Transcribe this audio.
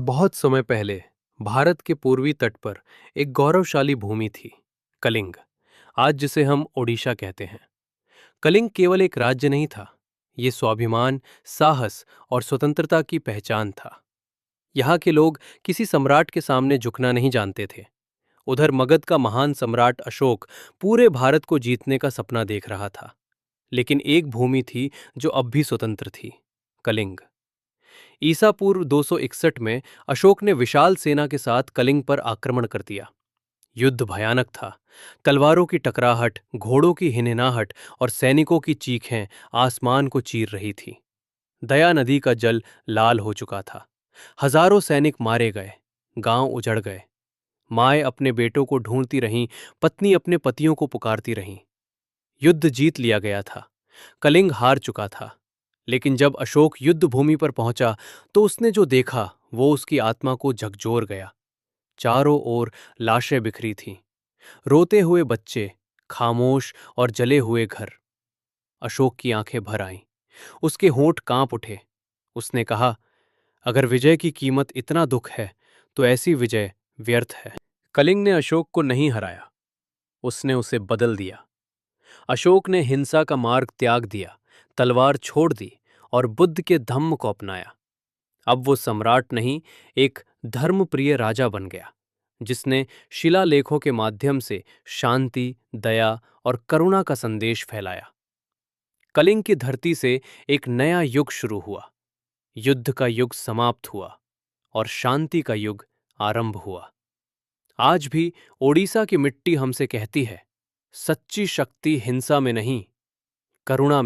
बहुत समय पहले भारत के पूर्वी तट पर एक गौरवशाली भूमि थी, कलिंग, आज जिसे हम ओडिशा कहते हैं। कलिंग केवल एक राज्य नहीं था, ये स्वाभिमान, साहस और स्वतंत्रता की पहचान था। यहाँ के लोग किसी सम्राट के सामने झुकना नहीं जानते थे। उधर मगध का महान सम्राट अशोक पूरे भारत को जीतने का सपना देख रहा था। लेकिन एक भूमि थी जो अब भी स्वतंत्र थी, कलिंग। ईसा पूर्व 261 में अशोक ने विशाल सेना के साथ कलिंग पर आक्रमण कर दिया। युद्ध भयानक था। तलवारों की टकराहट, घोड़ों की हिनहिनाहट और सैनिकों की चीखें आसमान को चीर रही थी। दया नदी का जल लाल हो चुका था। हजारों सैनिक मारे गए, गांव उजड़ गए। माएं अपने बेटों को ढूंढती रहीं, पत्नी अपने पतियों को पुकारती रहीं। युद्ध जीत लिया गया था, कलिंग हार चुका था। लेकिन जब अशोक युद्ध भूमि पर पहुंचा तो उसने जो देखा वो उसकी आत्मा को झकझोर गया। चारों ओर लाशें बिखरी थीं, रोते हुए बच्चे, खामोश और जले हुए घर। अशोक की आंखें भर आईं, उसके होंठ कांप उठे। उसने कहा, अगर विजय की कीमत इतना दुख है तो ऐसी विजय व्यर्थ है। कलिंग ने अशोक को नहीं हराया, उसने उसे बदल दिया। अशोक ने हिंसा का मार्ग त्याग दिया, तलवार छोड़ दी और बुद्ध के धम्म को अपनाया। अब वो सम्राट नहीं, एक धर्मप्रिय राजा बन गया, जिसने शिलालेखों के माध्यम से शांति, दया और करुणा का संदेश फैलाया। कलिंग की धरती से एक नया युग शुरू हुआ। युद्ध का युग समाप्त हुआ और शांति का युग आरंभ हुआ। आज भी ओडिशा की मिट्टी हमसे कहती है, सच्ची शक्ति हिंसा में नहीं, करुणा में